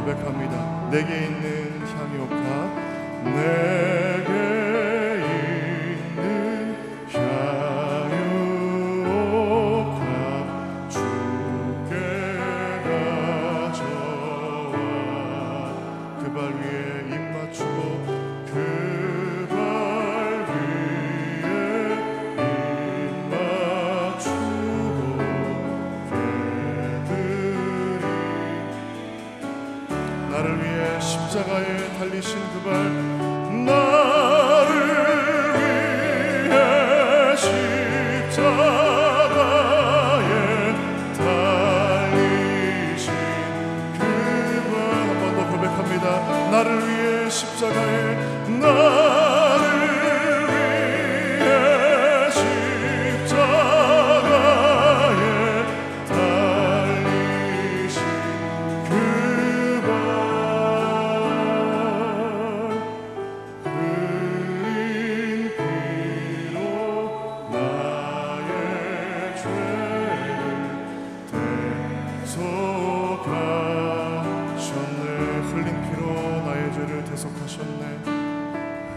고백합니다. 내게 있는 향유옥합, 내게 있는 향유옥합 주께 가져와. 그 발 위에 입 맞추고 그 발 위에 입 맞추고 배들이 나를 위해 십자가에 달리신 그 발, 나를 위해 십자가에 달리신 그 발. 한 번 더 고백합니다. 나를 위해 십자가에, 나를 위해 십자가에 달리신 그 발, 흘린 피로 나의 죄를 대속하셨네. 흘린 피로 나의 죄를 대속하셨네.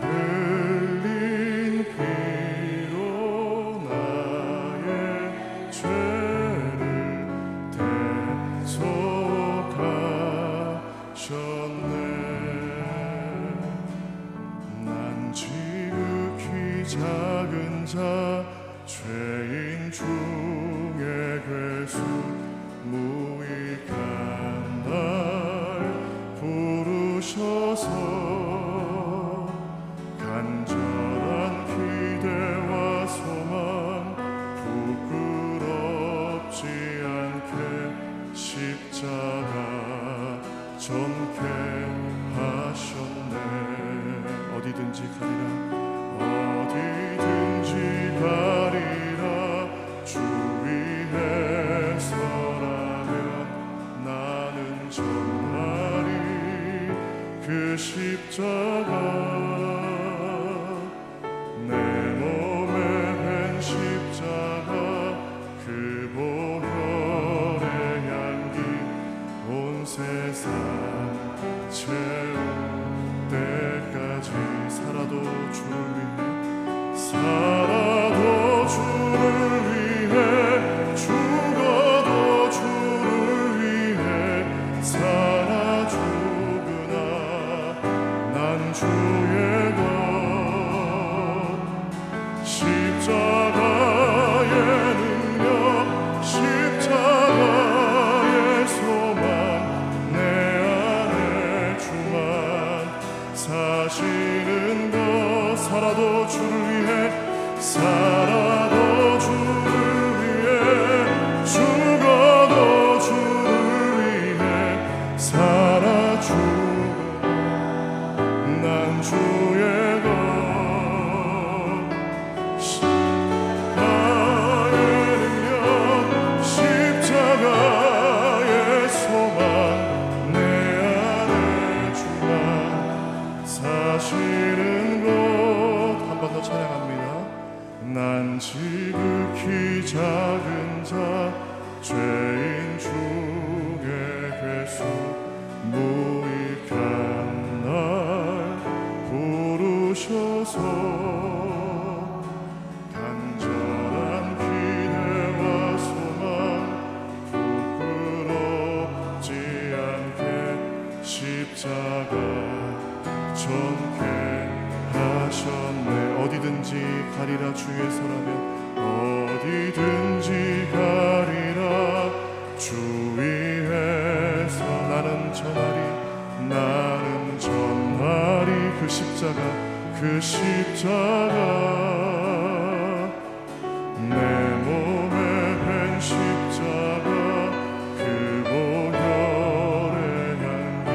흘린 피로 나의 죄를 대속하셨네. 난 지극히 작은 자, 죄인 중에 괴수, 무익한 날 부르셔서 간절한 기대와 소망 부끄럽지 않게 십자가 전케 하셨네. 어디든지 가리라, 어디든지 가리라. 주 위에 서라면 나는 전하리 그 십자가. 내 몸에 밴 십자가, 그 보혈의 향기 온 세상 채울 때까지 살아도 주를 위해, 살아도 주를 위해, 죽어도 주를 위해 살아 죽으나 난 주의 것. 십자가의 능력, 십자가의 소망, 내 안에 주만 사시는 것. 살아도 주를 위해, 살아도 주를 위해, 죽어도 주를 위해 살아 죽어 난 주의 것. 십자가의 능력, 십자가의 소망, 내 안에 주만 사시는 것. 한 번 더 찬양합니다. 난 지극히 작은 자, 죄인 중에 괴수, 무익한 날 부르셔서 간절한 기대와 소망 부끄럽지 않게 십자가 전케 하셨네. 어디든지 가리라. 주의 서라면 어디든지 가리라. 주 위에서 나는 전하리, 나는 전하리 그 십자가, 그 십자가. 내 몸에 밴 십자가, 그 보혈의 향기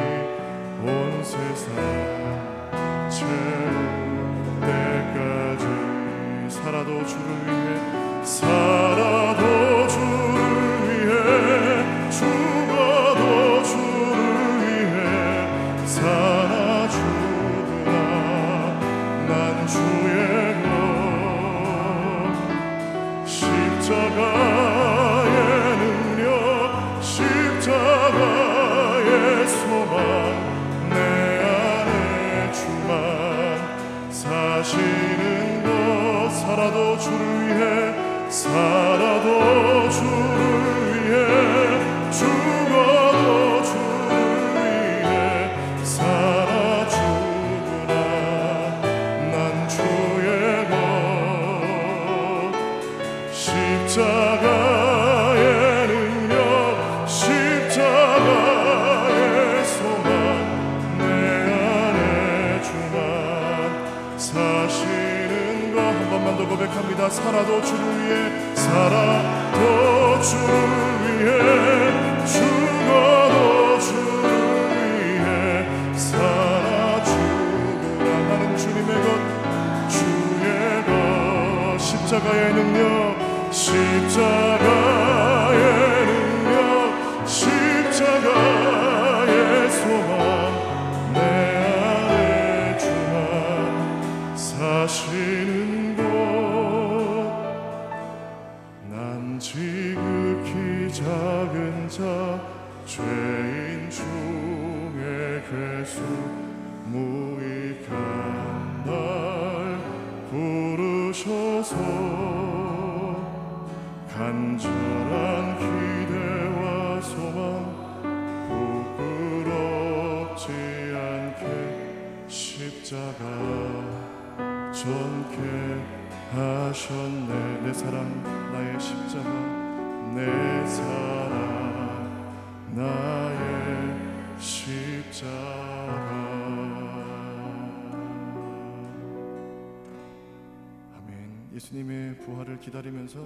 온 세상 채울 때까지 살아도 주를 위해, 살아도 주를 위해, 죽어도 주를 위해 살아 죽으나 난 주의 것. 사시는 것 살아도 주를 위해 살아도 주를 위해 죽어도 주를 위해 살아 주구나 난 주의 것 십자가의 능력 십자가의 소망 내 안에 주만 사시는 것 한 번만 더 고백합니다. 살아도 주를 위해 살아도 주를 위해 죽어도 주를 위해 살아 주구나 나는 주님의 것 주의 것 십자가의 능력 십자가의 능력 십자가의 소망 내 안에 주만 사시는 곳 난 지극히 작은 자 죄인 중에 괴수 무익한 날 부르셔서 간절한 기대와 소망 부끄럽지 않게 십자가 전케 하셨네 내 사랑 나의 십자가 내 사랑 나의 십자가 아멘. 예수님의 부활을 기다리면서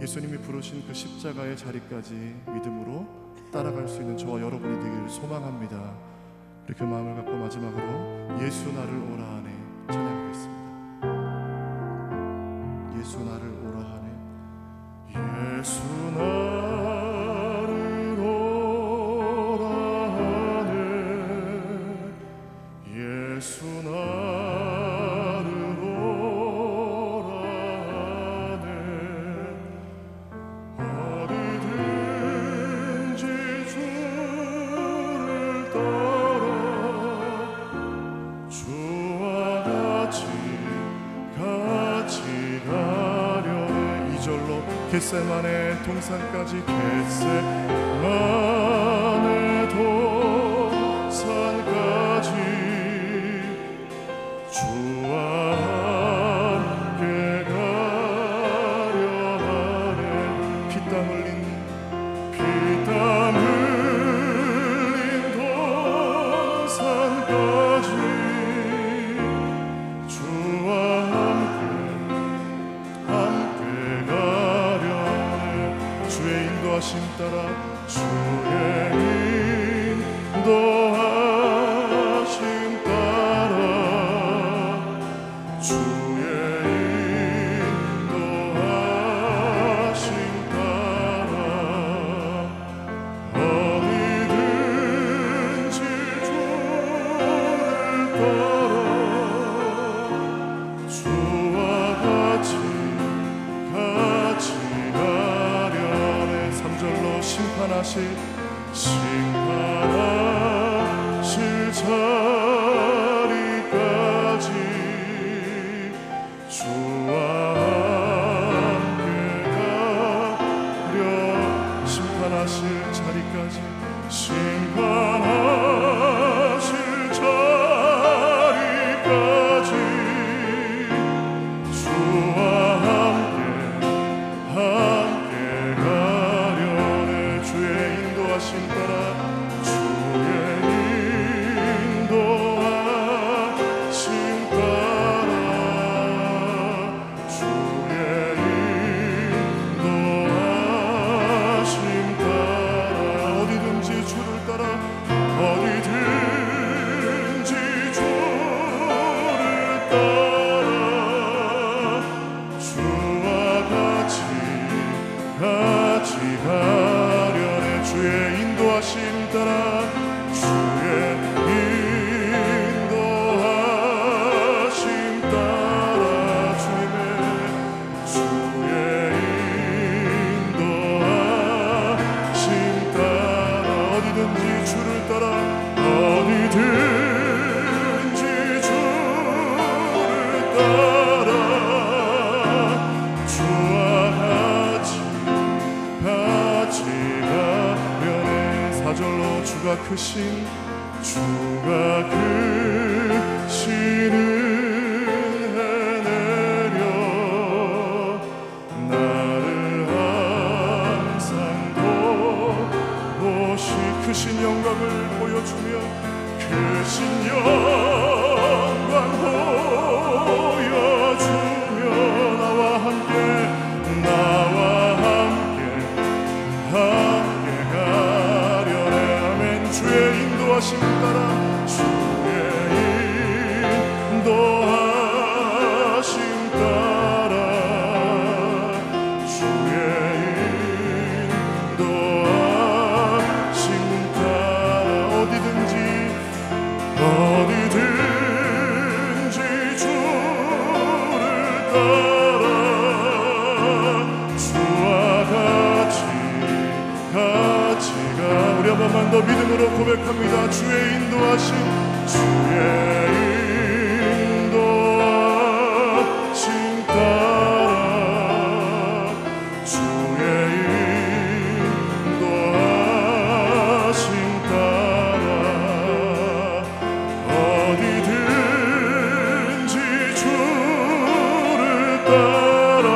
예수님이 부르신 그 십자가의 자리까지 믿음으로 따라갈 수 있는 저와 여러분이 되기를 소망합니다. 이렇게 마음을 갖고 마지막으로 예수 나를 오라 하네 찬양하겠습니다. 예수 나를 오라 하네 예수 나를 오라 하네 예수 나를 오라 하네 어디든지 주를 따라 주와 같이 가려네 이절로 겟세마네 동산까지 겟세마네 동산까지 주와 함께 가려 하네 피땀 흘린 동산까지 주와 함께 가려네 주의 인도하심 따라 주의 인도하심 따라 주의 인도하심 따라 어디든지 주를 따라 주와 같이 가려네 3절로 심판하실 자리까지 주와 함께 가려 심판하실 자리까지 심판하실 자리까지 주와 함께 가려네 주의 인도하심 따라 주의 인도하심 따라 크신 은혜 내려 나를 항상 돕으시 크신 영광을 보여주며 크신 영광 보여주며 나와 함께 가려내. 아멘. 주의 인도하심 따라 주의 인도하심 따라 주의 인도하심 따라 어디든지 주를 따라 주와 같이 가. 우리 한 번만 더 믿음으로 고백합니다. 주의 인도하심 따라 주의 인도하심 따라 어디든지 주를 따라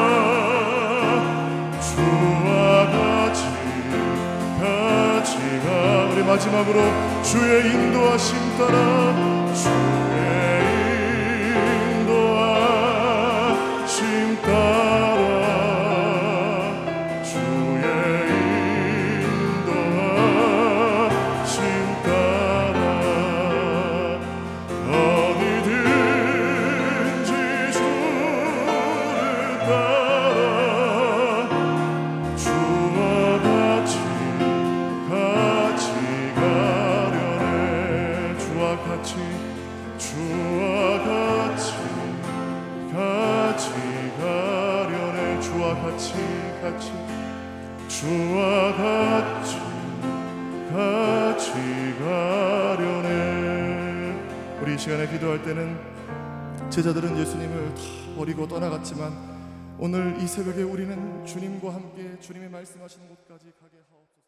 주와 같이 가. 우리 마지막으로 주의 인도하심 따라 주의 인도하심 따라 주의 인도하심 따라 어디든지 주를 따라 주와 같이 가려내. 주와 같이 가려내. 주와 같이 가려내. 우리 이 시간에 기도할 때는 제자들은 예수님을 다 버리고 떠나갔지만 오늘 이 새벽에 우리는 주님과 함께 주님이 말씀하시는 곳까지 가게 하옵소서.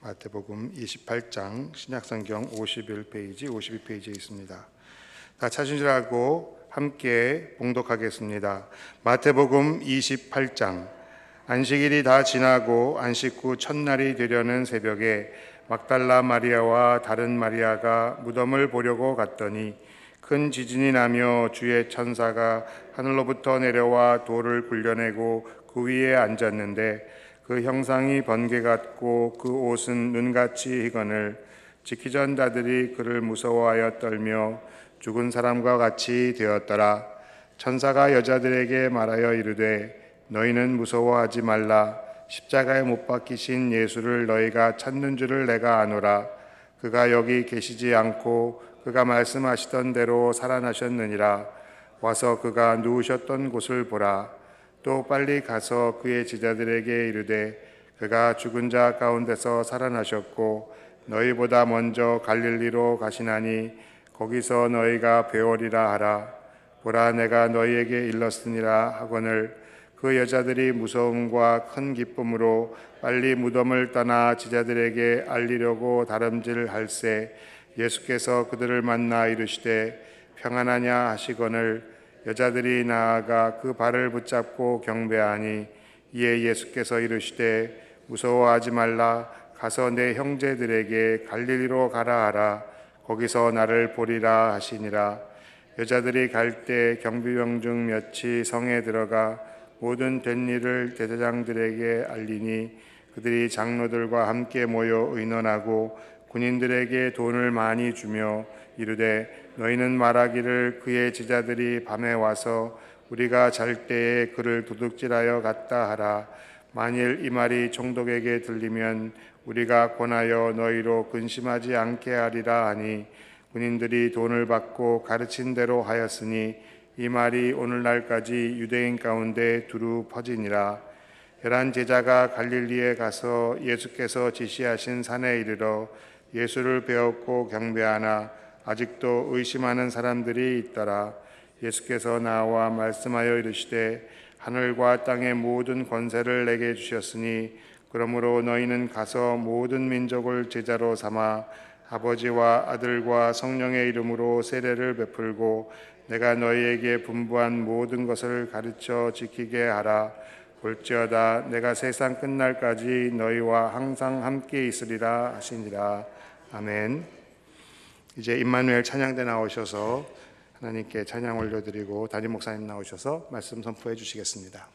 마태복음 28장 신약성경 51페이지 52페이지에 있습니다. 다 찾은 줄 알고 함께 봉독하겠습니다. 마태복음 28장. 안식일이 다 지나고 안식 후 첫날이 되려는 새벽에 막달라 마리아와 다른 마리아가 무덤을 보려고 갔더니 큰 지진이 나며 주의 천사가 하늘로부터 내려와 돌을 굴려내고 그 위에 앉았는데 그 형상이 번개 같고 그 옷은 눈같이 희건을 지키 전 자들이 그를 무서워하여 떨며 죽은 사람과 같이 되었더라. 천사가 여자들에게 말하여 이르되 너희는 무서워하지 말라. 십자가에 못 박히신 예수를 너희가 찾는 줄을 내가 아노라. 그가 여기 계시지 않고 그가 말씀하시던 대로 살아나셨느니라. 와서 그가 누우셨던 곳을 보라. 또 빨리 가서 그의 제자들에게 이르되 그가 죽은 자 가운데서 살아나셨고 너희보다 먼저 갈릴리로 가시나니 거기서 너희가 배우리라 하라. 보라, 내가 너희에게 일렀으니라 하거늘. 그 여자들이 무서움과 큰 기쁨으로 빨리 무덤을 떠나 제자들에게 알리려고 다름질할세 예수께서 그들을 만나 이르시되 평안하냐 하시거늘 여자들이 나아가 그 발을 붙잡고 경배하니 이에 예수께서 이르시되 무서워하지 말라. 가서 내 형제들에게 갈릴리로 가라 하라. 거기서 나를 보리라 하시니라. 여자들이 갈 때 경비병 중 몇이 성에 들어가 모든 된 일을 대제장들에게 알리니 그들이 장로들과 함께 모여 의논하고 군인들에게 돈을 많이 주며 이르되 너희는 말하기를 그의 제자들이 밤에 와서 우리가 잘 때에 그를 도둑질하여 갔다 하라. 만일 이 말이 총독에게 들리면 우리가 권하여 너희로 근심하지 않게 하리라 하니 군인들이 돈을 받고 가르친 대로 하였으니 이 말이 오늘날까지 유대인 가운데 두루 퍼지니라. 11 제자가 갈릴리에 가서 예수께서 지시하신 산에 이르러 예수를 배웠고 경배하나 아직도 의심하는 사람들이 있더라. 예수께서 나와 말씀하여 이르시되 하늘과 땅의 모든 권세를 내게 주셨으니 그러므로 너희는 가서 모든 민족을 제자로 삼아 아버지와 아들과 성령의 이름으로 세례를 베풀고 내가 너희에게 분부한 모든 것을 가르쳐 지키게 하라. 볼지어다 내가 세상 끝날까지 너희와 항상 함께 있으리라 하시니라. 아멘. 이제 임마누엘 찬양대 나오셔서 하나님께 찬양 올려드리고 담임 목사님 나오셔서 말씀 선포해 주시겠습니다.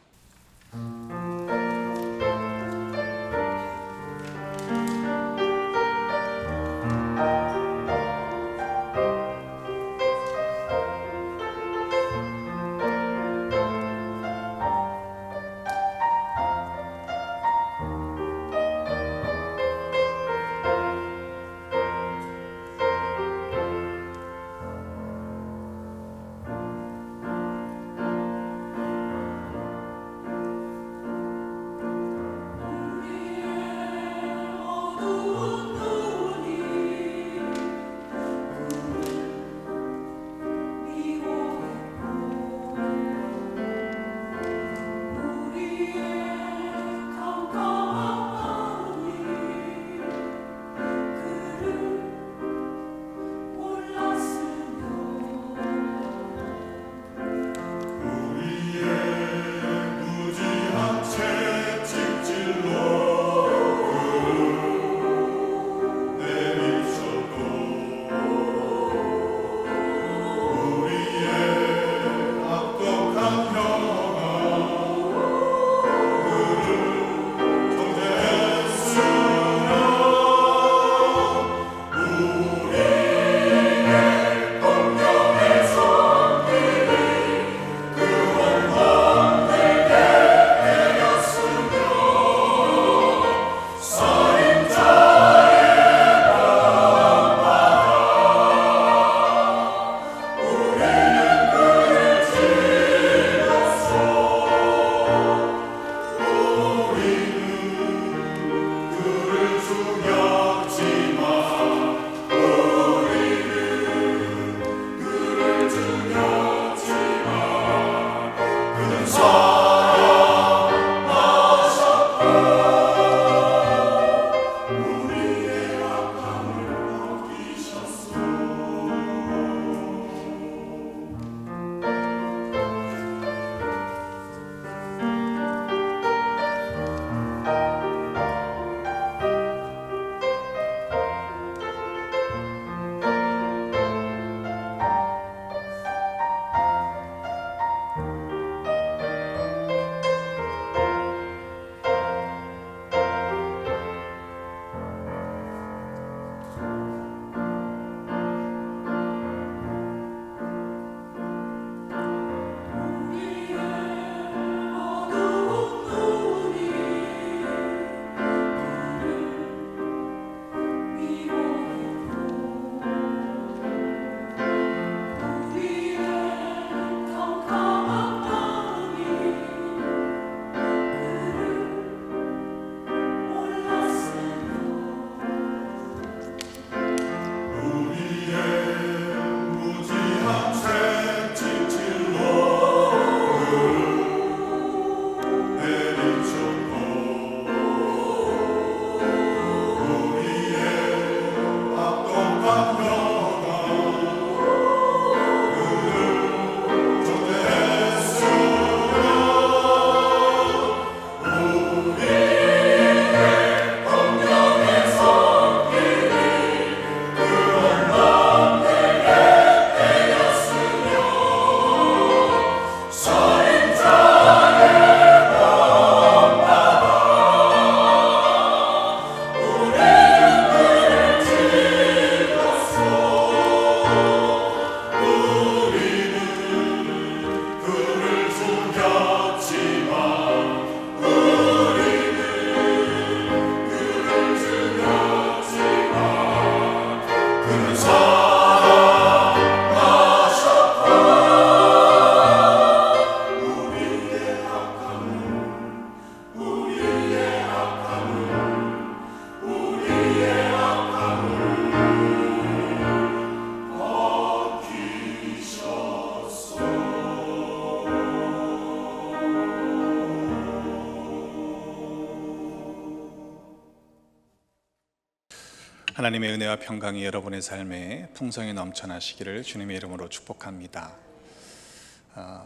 하나님의 은혜와 평강이 여러분의 삶에 풍성히 넘쳐나시기를 주님의 이름으로 축복합니다.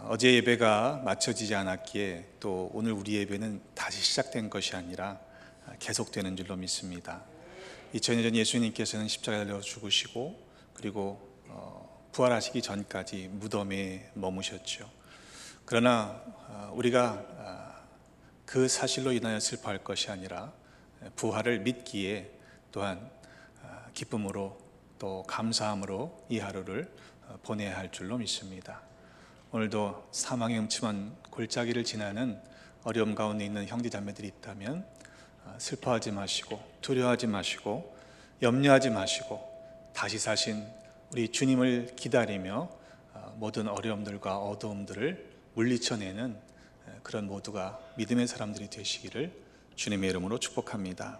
어제 예배가 마쳐지지 않았기에 또 오늘 우리 예배는 다시 시작된 것이 아니라 계속되는 줄로 믿습니다. 2000년 전 예수님께서는 십자가에 달려 죽으시고 그리고 부활하시기 전까지 무덤에 머무셨죠. 그러나 우리가 그 사실로 인하여 슬퍼할 것이 아니라 부활을 믿기에 또한 기쁨으로 또 감사함으로 이 하루를 보내야 할 줄로 믿습니다. 오늘도 사망의 음침한 골짜기를 지나는 어려움 가운데 있는 형제자매들이 있다면 슬퍼하지 마시고 두려워하지 마시고 염려하지 마시고 다시 사신 우리 주님을 기다리며 모든 어려움들과 어두움들을 물리쳐내는 그런 모두가 믿음의 사람들이 되시기를 주님의 이름으로 축복합니다.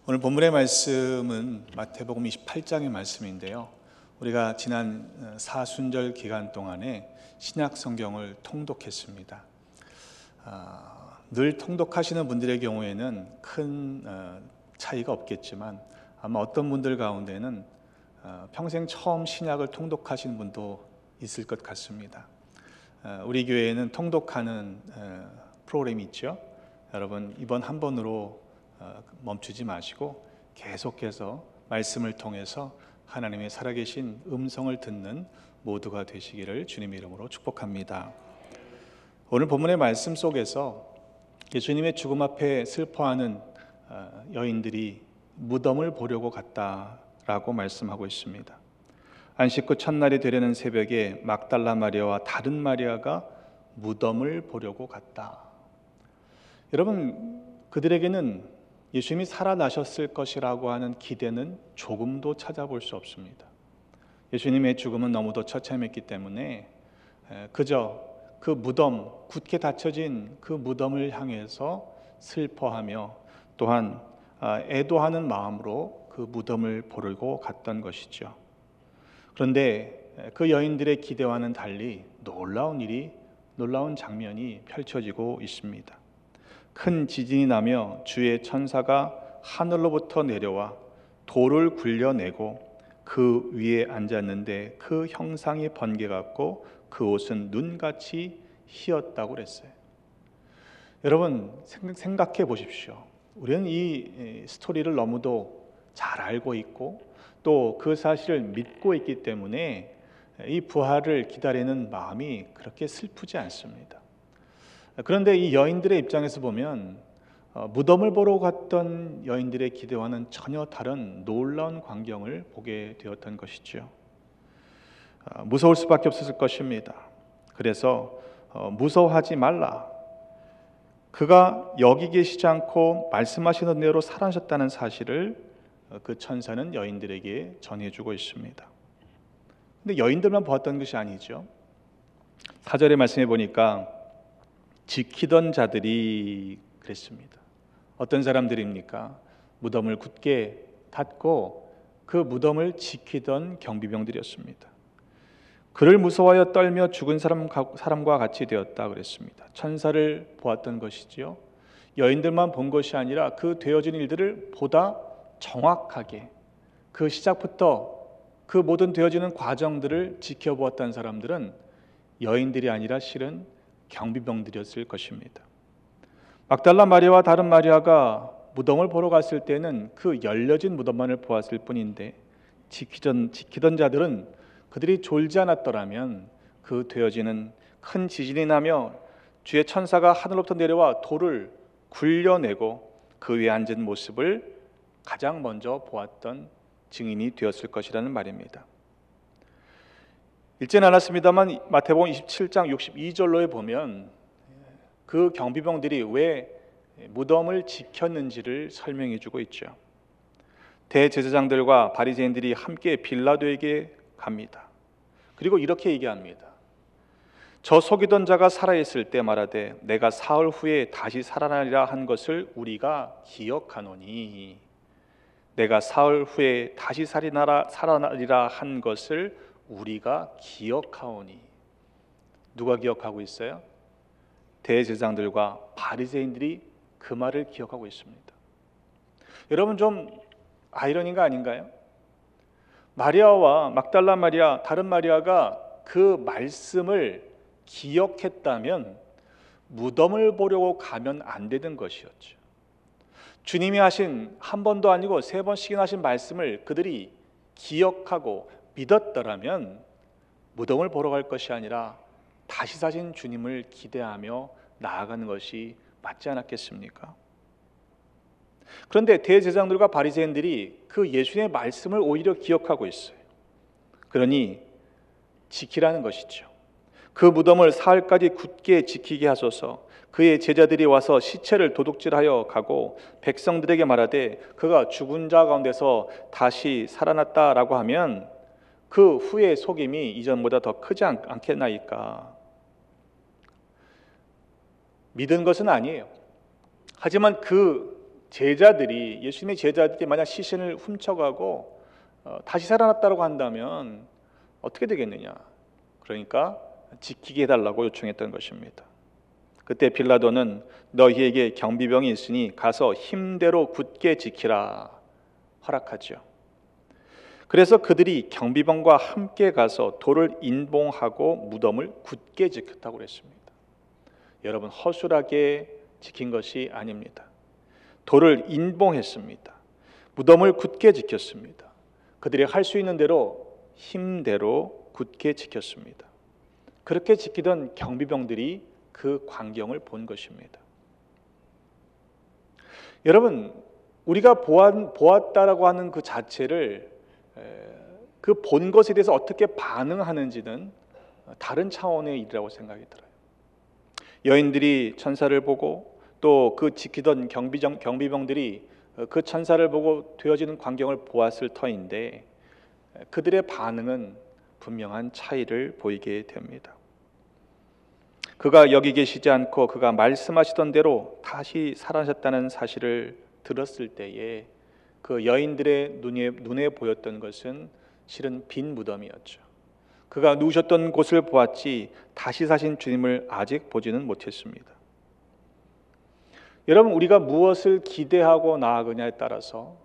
오늘 본문의 말씀은 마태복음 28장의 말씀인데요, 우리가 지난 사순절 기간 동안에 신약 성경을 통독했습니다. 늘 통독하시는 분들의 경우에는 큰 차이가 없겠지만 아마 어떤 분들 가운데는 평생 처음 신약을 통독하시는 분도 있을 것 같습니다. 우리 교회에는 통독하는 프로그램이 있죠. 여러분, 이번 한 번으로 멈추지 마시고 계속해서 말씀을 통해서 하나님의 살아계신 음성을 듣는 모두가 되시기를 주님의 이름으로 축복합니다. 오늘 본문의 말씀 속에서 예수님의 죽음 앞에 슬퍼하는 여인들이 무덤을 보려고 갔다라고 말씀하고 있습니다. 안식 후 첫날이 되려는 새벽에 막달라 마리아와 다른 마리아가 무덤을 보려고 갔다. 여러분, 그들에게는 예수님이 살아나셨을 것이라고 하는 기대는 조금도 찾아볼 수 없습니다. 예수님의 죽음은 너무도 처참했기 때문에 그저 그 무덤, 굳게 닫혀진 그 무덤을 향해서 슬퍼하며 또한 애도하는 마음으로 그 무덤을 보려고 갔던 것이죠. 그런데 그 여인들의 기대와는 달리 놀라운 장면이 펼쳐지고 있습니다. 큰 지진이 나며 주의 천사가 하늘로부터 내려와 돌을 굴려내고 그 위에 앉았는데 그 형상이 번개 같고 그 옷은 눈같이 희었다고 그랬어요. 여러분, 생각해 보십시오. 우리는 이 스토리를 너무도 잘 알고 있고 또 그 사실을 믿고 있기 때문에 이 부활을 기다리는 마음이 그렇게 슬프지 않습니다. 그런데 이 여인들의 입장에서 보면 무덤을 보러 갔던 여인들의 기대와는 전혀 다른 놀라운 광경을 보게 되었던 것이죠. 무서울 수밖에 없었을 것입니다. 그래서 무서워하지 말라, 그가 여기 계시지 않고 말씀하시는 대로 살아나셨다는 사실을 그 천사는 여인들에게 전해주고 있습니다. 근데 여인들만 보았던 것이 아니죠. 4절의 말씀에 보니까 지키던 자들이 그랬습니다. 어떤 사람들입니까? 무덤을 굳게 닫고 그 무덤을 지키던 경비병들이었습니다. 그를 무서워하여 떨며 죽은 사람과 같이 되었다 그랬습니다. 천사를 보았던 것이지요. 여인들만 본 것이 아니라 그 되어진 일들을 보다 정확하게 그 시작부터 그 모든 되어지는 과정들을 지켜보았던 사람들은 여인들이 아니라 실은 경비병들이었을 것입니다. 막달라 마리아와 다른 마리아가 무덤을 보러 갔을 때는 그 열려진 무덤만을 보았을 뿐인데 지키던 자들은 그들이 졸지 않았더라면 그 되어지는 큰 지진이 나며 주의 천사가 하늘로부터 내려와 돌을 굴려내고 그 위에 앉은 모습을 가장 먼저 보았던 증인이 되었을 것이라는 말입니다. 읽지는 않았습니다만 마태복음 27장 62절로에 보면 그 경비병들이 왜 무덤을 지켰는지를 설명해 주고 있죠. 대제사장들과 바리새인들이 함께 빌라도에게 갑니다. 그리고 이렇게 얘기합니다. 저 속이던 자가 살아있을 때 말하되 내가 사흘 후에 다시 살아나리라 한 것을 우리가 기억하노니, 내가 사흘 후에 다시 살아나리라 한 것을 우리가 기억하오니. 누가 기억하고 있어요? 대제사장들과 바리새인들이 그 말을 기억하고 있습니다. 여러분, 좀 아이러니가 아닌가요? 마리아와 막달라 마리아, 다른 마리아가 그 말씀을 기억했다면 무덤을 보려고 가면 안 되는 것이었죠. 주님이 하신 한 번도 아니고 3번씩이나 하신 말씀을 그들이 기억하고 믿었더라면 무덤을 보러 갈 것이 아니라 다시 사신 주님을 기대하며 나아가는 것이 맞지 않았겠습니까? 그런데 대제사장들과 바리새인들이 그 예수님의 말씀을 오히려 기억하고 있어요. 그러니 지키라는 것이죠. 그 무덤을 사흘까지 굳게 지키게 하소서. 그의 제자들이 와서 시체를 도둑질하여 가고 백성들에게 말하되 그가 죽은 자 가운데서 다시 살아났다라고 하면 그 후의 속임이 이전보다 더 크지 않겠나이까. 믿은 것은 아니에요. 하지만 그 제자들이, 예수님의 제자들이 만약 시신을 훔쳐가고 다시 살아났다고 한다면 어떻게 되겠느냐. 그러니까 지키게 해달라고 요청했던 것입니다. 그때 빌라도는 너희에게 경비병이 있으니 가서 힘대로 굳게 지키라 허락하죠. 그래서 그들이 경비병과 함께 가서 돌을 인봉하고 무덤을 굳게 지켰다고 그랬습니다. 여러분, 허술하게 지킨 것이 아닙니다. 돌을 인봉했습니다. 무덤을 굳게 지켰습니다. 그들이 할 수 있는 대로 힘대로 굳게 지켰습니다. 그렇게 지키던 경비병들이 그 광경을 본 것입니다. 여러분, 우리가 보았다라고 하는 그 자체를 그 본 것에 대해서 어떻게 반응하는지는 다른 차원의 일이라고 생각이 들어요. 여인들이 천사를 보고 또 그 지키던 경비병들이 그 천사를 보고 되어지는 광경을 보았을 터인데 그들의 반응은 분명한 차이를 보이게 됩니다. 그가 여기 계시지 않고 그가 말씀하시던 대로 다시 살아나셨다는 사실을 들었을 때에 그 여인들의 눈에 보였던 것은 실은 빈 무덤이었죠. 그가 누우셨던 곳을 보았지 다시 사신 주님을 아직 보지는 못했습니다. 여러분, 우리가 무엇을 기대하고 나아가냐에 따라서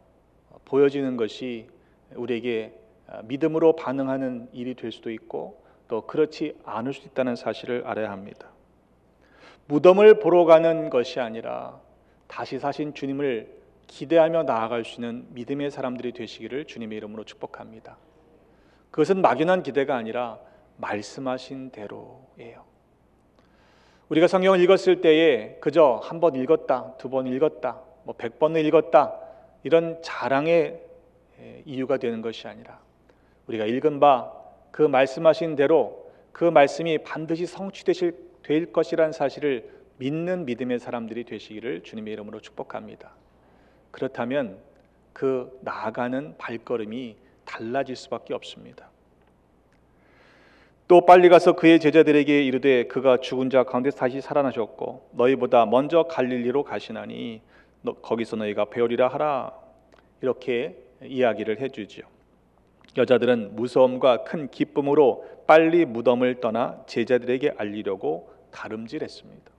보여지는 것이 우리에게 믿음으로 반응하는 일이 될 수도 있고 또 그렇지 않을 수도 있다는 사실을 알아야 합니다. 무덤을 보러 가는 것이 아니라 다시 사신 주님을 기대하며 나아갈 수 있는 믿음의 사람들이 되시기를 주님의 이름으로 축복합니다. 그것은 막연한 기대가 아니라 말씀하신 대로예요. 우리가 성경을 읽었을 때에 그저 한 번 읽었다, 2번 읽었다, 100번을 읽었다 이런 자랑의 이유가 되는 것이 아니라 우리가 읽은 바 그 말씀하신 대로 그 말씀이 반드시 성취될 것이라는 사실을 믿는 믿음의 사람들이 되시기를 주님의 이름으로 축복합니다. 그렇다면 그 나아가는 발걸음이 달라질 수밖에 없습니다. 또 빨리 가서 그의 제자들에게 이르되 그가 죽은 자 가운데 다시 살아나셨고 너희보다 먼저 갈릴리로 가시나니 거기서 너희가 배우리라 하라. 이렇게 이야기를 해주죠. 여자들은 무서움과 큰 기쁨으로 빨리 무덤을 떠나 제자들에게 알리려고 다름질했습니다.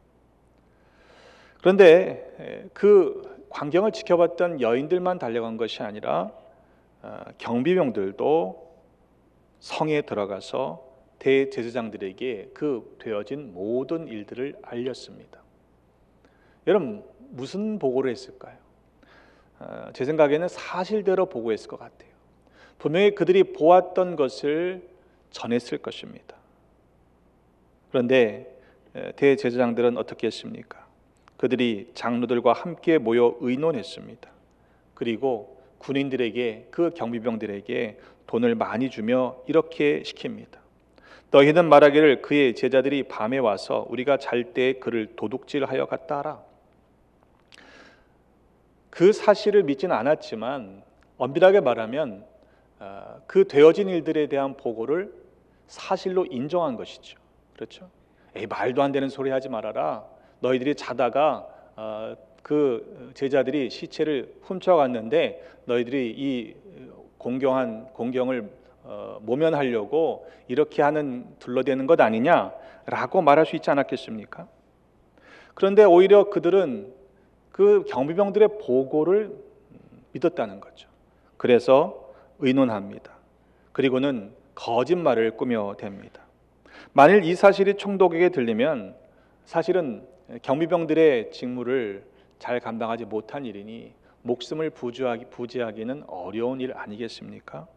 그런데 그 광경을 지켜봤던 여인들만 달려간 것이 아니라 경비병들도 성에 들어가서 대제사장들에게 그 되어진 모든 일들을 알렸습니다. 여러분, 무슨 보고를 했을까요? 제 생각에는 사실대로 보고했을 것 같아요. 분명히 그들이 보았던 것을 전했을 것입니다. 그런데 대제사장들은 어떻게 했습니까? 그들이 장로들과 함께 모여 의논했습니다. 그리고 군인들에게, 그 경비병들에게 돈을 많이 주며 이렇게 시킵니다. 너희는 말하기를 그의 제자들이 밤에 와서 우리가 잘 때 그를 도둑질하여 갔다 하라. 그 사실을 믿지는 않았지만 엄밀하게 말하면 그 되어진 일들에 대한 보고를 사실로 인정한 것이죠. 그렇죠? 에이, 말도 안 되는 소리 하지 말아라. 너희들이 자다가 그 제자들이 시체를 훔쳐갔는데 너희들이 이 공경을 모면하려고 이렇게 하는 둘러대는 것 아니냐라고 말할 수 있지 않았겠습니까? 그런데 오히려 그들은 그 경비병들의 보고를 믿었다는 거죠. 그래서 의논합니다. 그리고는 거짓말을 꾸며댑니다. 만일 이 사실이 총독에게 들리면 사실은 경비병들의 직무를 잘 감당하지 못한 일이니 목숨을 부지하기는 어려운 일 아니겠습니까?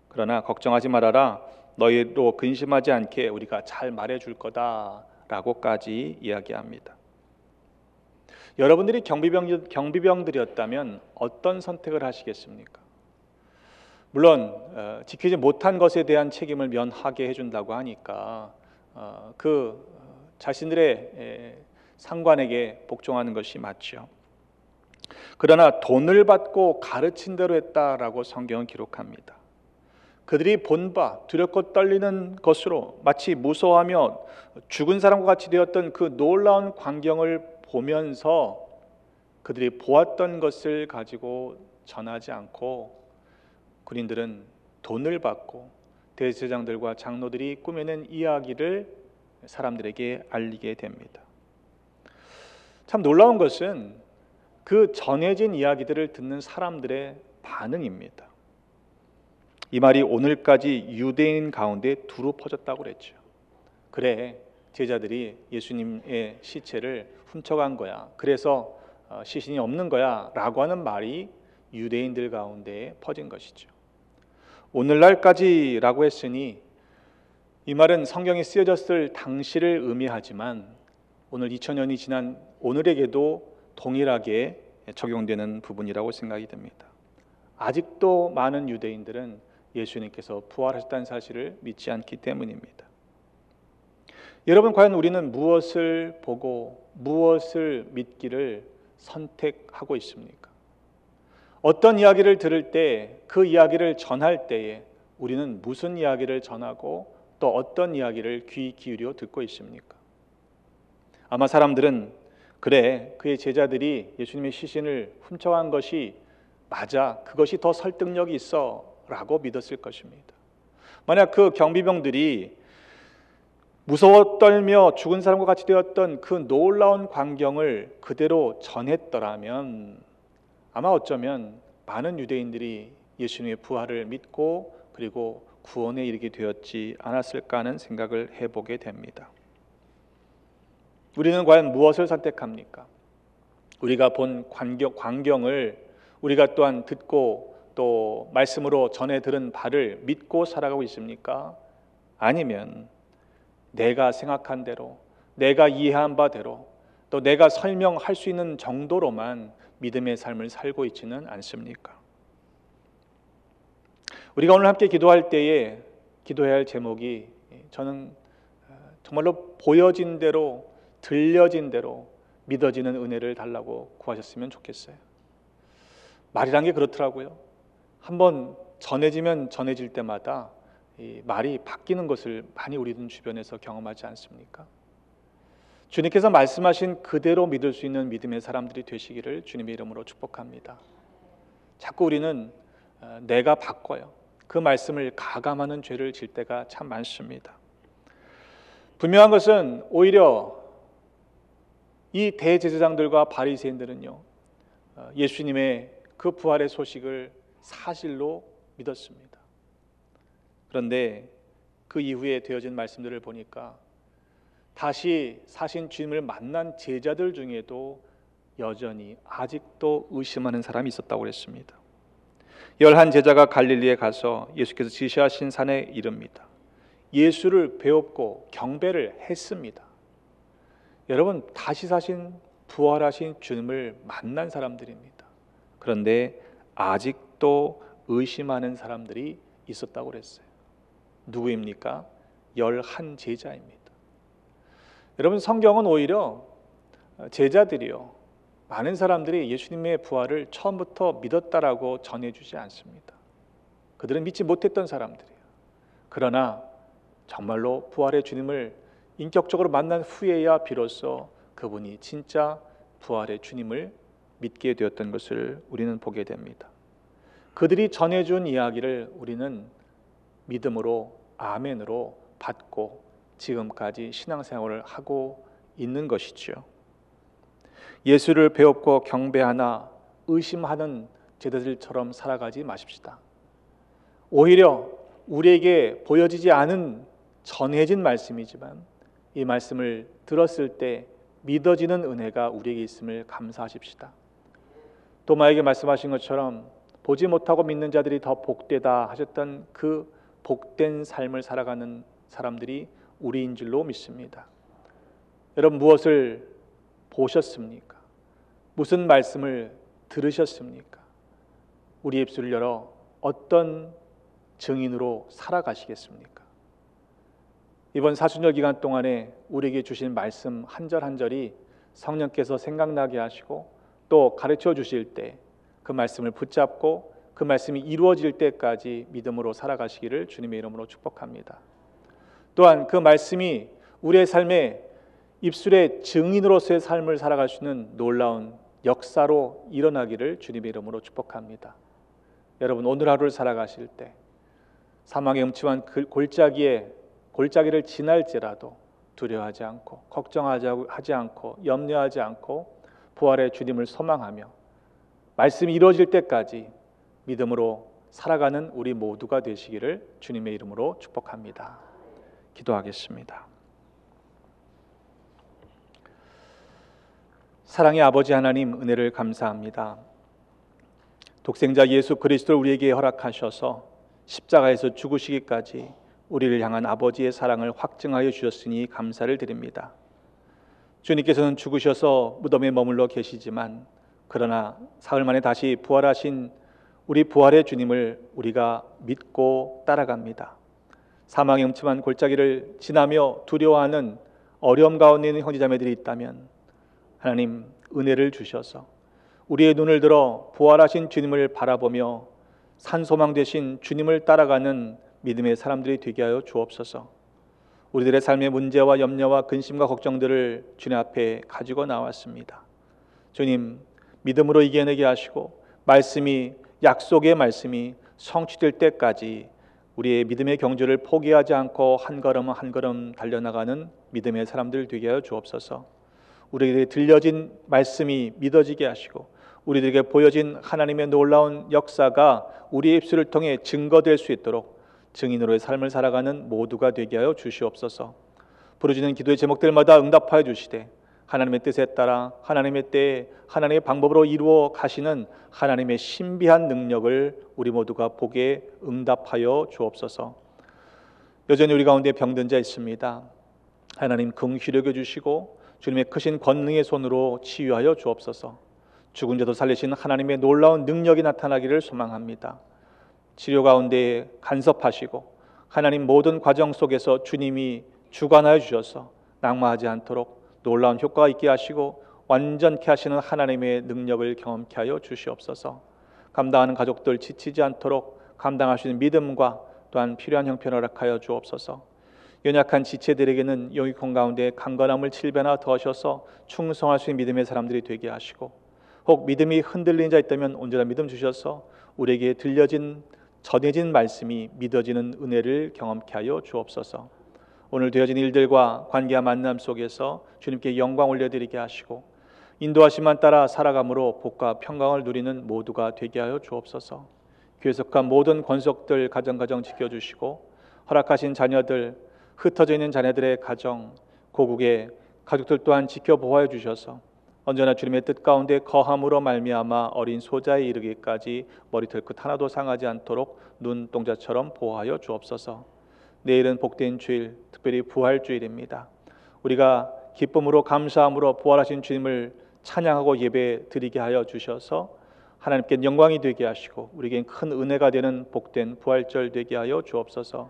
그러나 걱정하지 말아라. 너희로 근심하지 않게 우리가 잘 말해줄 거다라고까지 이야기합니다. 여러분들이 경비병들이었다면 어떤 선택을 하시겠습니까? 물론 지키지 못한 것에 대한 책임을 면하게 해준다고 하니까 그 자신들의 상관에게 복종하는 것이 맞죠. 그러나 돈을 받고 가르친 대로 했다라고 성경은 기록합니다. 그들이 본 바 두렵고 떨리는 것으로 마치 무서워하며 죽은 사람과 같이 되었던 그 놀라운 광경을 보면서 그들이 보았던 것을 가지고 전하지 않고 군인들은 돈을 받고 대제사장들과 장로들이 꾸며낸 이야기를 사람들에게 알리게 됩니다. 참 놀라운 것은 그 전해진 이야기들을 듣는 사람들의 반응입니다. 이 말이 오늘까지 유대인 가운데 두루 퍼졌다고 그랬죠. 그래, 제자들이 예수님의 시체를 훔쳐간 거야. 그래서 시신이 없는 거야 라고 하는 말이 유대인들 가운데에 퍼진 것이죠. 오늘날까지라고 했으니 이 말은 성경이 쓰여졌을 당시를 의미하지만 오늘 2000년이 지난 오늘에게도 동일하게 적용되는 부분이라고 생각이 됩니다. 아직도 많은 유대인들은 예수님께서 부활하셨다는 사실을 믿지 않기 때문입니다. 여러분, 과연 우리는 무엇을 보고 무엇을 믿기를 선택하고 있습니까? 어떤 이야기를 들을 때 그 이야기를 전할 때에 우리는 무슨 이야기를 전하고 또 어떤 이야기를 귀 기울여 듣고 있습니까? 아마 사람들은 그래, 그의 제자들이 예수님의 시신을 훔쳐간 것이 맞아, 그것이 더 설득력이 있어 라고 믿었을 것입니다. 만약 그 경비병들이 무서워 떨며 죽은 사람과 같이 되었던 그 놀라운 광경을 그대로 전했더라면 아마 어쩌면 많은 유대인들이 예수님의 부활을 믿고 그리고 구원에 이르게 되었지 않았을까 하는 생각을 해보게 됩니다. 우리는 과연 무엇을 선택합니까? 우리가 본 광경을 우리가 또한 듣고 또 말씀으로 전해 들은 바를 믿고 살아가고 있습니까? 아니면 내가 생각한 대로, 내가 이해한 바대로, 또 내가 설명할 수 있는 정도로만 믿음의 삶을 살고 있지는 않습니까? 우리가 오늘 함께 기도할 때에 기도해야 할 제목이 저는 정말로 보여진 대로, 들려진 대로 믿어지는 은혜를 달라고 구하셨으면 좋겠어요. 말이란 게 그렇더라고요. 한번 전해지면 전해질 때마다 이 말이 바뀌는 것을 많이 우리들 주변에서 경험하지 않습니까? 주님께서 말씀하신 그대로 믿을 수 있는 믿음의 사람들이 되시기를 주님의 이름으로 축복합니다. 자꾸 우리는 내가 바꿔요. 그 말씀을 가감하는 죄를 질 때가 참 많습니다. 분명한 것은 오히려 이 대제사장들과 바리새인들은요, 예수님의 그 부활의 소식을 사실로 믿었습니다. 그런데 그 이후에 되어진 말씀들을 보니까 다시 사신 주님을 만난 제자들 중에도 여전히 아직도 의심하는 사람이 있었다고 그랬습니다. 11 제자가 갈릴리에 가서 예수께서 지시하신 산에 이릅니다. 예수를 배웠고 경배를 했습니다. 여러분, 다시 사신 부활하신 주님을 만난 사람들입니다. 그런데 아직도 의심하는 사람들이 있었다고 그랬어요. 누구입니까? 11 제자입니다. 여러분, 성경은 오히려 제자들이요, 많은 사람들이 예수님의 부활을 처음부터 믿었다라고 전해주지 않습니다. 그들은 믿지 못했던 사람들이에요. 그러나 정말로 부활의 주님을 인격적으로 만난 후에야 비로소 그분이 진짜 부활의 주님을 믿게 되었던 것을 우리는 보게 됩니다. 그들이 전해준 이야기를 우리는 믿음으로, 아멘으로 받고 지금까지 신앙생활을 하고 있는 것이죠. 예수를 배웠고 경배하나 의심하는 제자들처럼 살아가지 마십시다. 오히려 우리에게 보여지지 않은 전해진 말씀이지만 이 말씀을 들었을 때 믿어지는 은혜가 우리에게 있음을 감사하십시다. 도마에게 말씀하신 것처럼 보지 못하고 믿는 자들이 더 복되다 하셨던 그 복된 삶을 살아가는 사람들이 우리인 줄로 믿습니다. 여러분, 무엇을 보셨습니까? 무슨 말씀을 들으셨습니까? 우리 입술을 열어 어떤 증인으로 살아가시겠습니까? 이번 사순절 기간 동안에 우리에게 주신 말씀 한 절 한 절이 성령께서 생각나게 하시고 또 가르쳐 주실 때 그 말씀을 붙잡고 그 말씀이 이루어질 때까지 믿음으로 살아가시기를 주님의 이름으로 축복합니다. 또한 그 말씀이 우리의 삶에 입술의 증인으로서의 삶을 살아갈 수 있는 놀라운 역사로 일어나기를 주님의 이름으로 축복합니다. 여러분, 오늘 하루를 살아가실 때 사망의 음침한 골짜기를 지날지라도 두려워하지 않고 걱정하지 않고 염려하지 않고 부활의 주님을 소망하며 말씀이 이루어질 때까지 믿음으로 살아가는 우리 모두가 되시기를 주님의 이름으로 축복합니다. 기도하겠습니다. 사랑의 아버지 하나님, 은혜를 감사합니다. 독생자 예수 그리스도를 우리에게 허락하셔서 십자가에서 죽으시기까지 우리를 향한 아버지의 사랑을 확증하여 주셨으니 감사를 드립니다. 주님께서는 죽으셔서 무덤에 머물러 계시지만 그러나 사흘 만에 다시 부활하신 우리 부활의 주님을 우리가 믿고 따라갑니다. 사망의 음침한 골짜기를 지나며 두려워하는 어려움 가운데 있는 형제자매들이 있다면 하나님, 은혜를 주셔서 우리의 눈을 들어 부활하신 주님을 바라보며 산소망 되신 주님을 따라가는 믿음의 사람들이 되게 하여 주옵소서. 우리들의 삶의 문제와 염려와 근심과 걱정들을 주님 앞에 가지고 나왔습니다. 주님, 믿음으로 이겨내게 하시고 약속의 말씀이 성취될 때까지 우리의 믿음의 경주를 포기하지 않고 한 걸음 한 걸음 달려나가는 믿음의 사람들 되게 하여 주옵소서. 우리에게 들려진 말씀이 믿어지게 하시고 우리들에게 보여진 하나님의 놀라운 역사가 우리의 입술을 통해 증거될 수 있도록 증인으로의 삶을 살아가는 모두가 되게 하여 주시옵소서. 부르짖는 기도의 제목들마다 응답하여 주시되 하나님의 뜻에 따라 하나님의 때에 하나님의 방법으로 이루어 가시는 하나님의 신비한 능력을 우리 모두가 보게 응답하여 주옵소서. 여전히 우리 가운데 병든 자 있습니다. 하나님, 긍휼히 여겨 주시고 주님의 크신 권능의 손으로 치유하여 주옵소서. 죽은 자도 살리신 하나님의 놀라운 능력이 나타나기를 소망합니다. 치료 가운데 간섭하시고 하나님 모든 과정 속에서 주님이 주관하여 주셔서 낙마하지 않도록 놀라운 효과가 있게 하시고 완전케 하시는 하나님의 능력을 경험케 하여 주시옵소서. 감당하는 가족들 지치지 않도록 감당할 수 있는 믿음과 또한 필요한 형편을 허락하여 주옵소서. 연약한 지체들에게는 영육혼 가운데 강건함을 7배나 더하셔서 충성할 수 있는 믿음의 사람들이 되게 하시고, 혹 믿음이 흔들린 자 있다면 온전한 믿음 주셔서 우리에게 전해진 말씀이 믿어지는 은혜를 경험케 하여 주옵소서. 오늘 되어진 일들과 관계와 만남 속에서 주님께 영광 올려드리게 하시고 인도하심만 따라 살아감으로 복과 평강을 누리는 모두가 되게 하여 주옵소서. 교회 속한 모든 권속들 가정 지켜주시고 허락하신 자녀들, 흩어져 있는 자녀들의 가정, 고국의 가족들 또한 지켜보호해 주셔서 언제나 주님의 뜻 가운데 거함으로 말미암아 어린 소자에 이르기까지 머리털 끝 하나도 상하지 않도록 눈동자처럼 보호하여 주옵소서. 내일은 복된 주일, 특별히 부활주일입니다. 우리가 기쁨으로 감사함으로 부활하신 주님을 찬양하고 예배 드리게 하여 주셔서 하나님께 영광이 되게 하시고 우리에겐 큰 은혜가 되는 복된 부활절 되게 하여 주옵소서.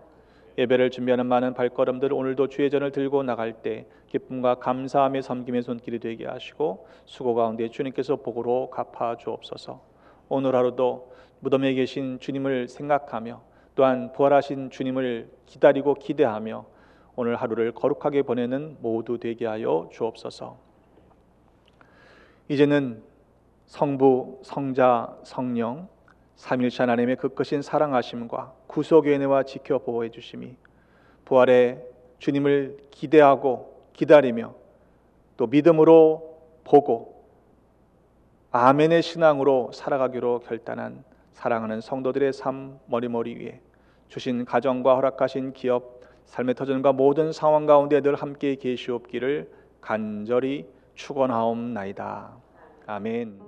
예배를 준비하는 많은 발걸음들 오늘도 주의 전을 들고 나갈 때 기쁨과 감사함의 섬김의 손길이 되게 하시고 수고 가운데 주님께서 복으로 갚아 주옵소서. 오늘 하루도 무덤에 계신 주님을 생각하며 또한 부활하신 주님을 기다리고 기대하며 오늘 하루를 거룩하게 보내는 모두 되게 하여 주옵소서. 이제는 성부, 성자, 성령 삼일체 하나님의 그 크신 사랑하심과 구속의 은혜와 지켜 보호해 주심이 부활의 주님을 기대하고 기다리며 또 믿음으로 보고 아멘의 신앙으로 살아가기로 결단한 사랑하는 성도들의 삶 머리머리 위에 주신 가정과 허락하신 기업, 삶의 터전과 모든 상황 가운데 늘 함께 계시옵기를 간절히 축원하옵나이다. 아멘.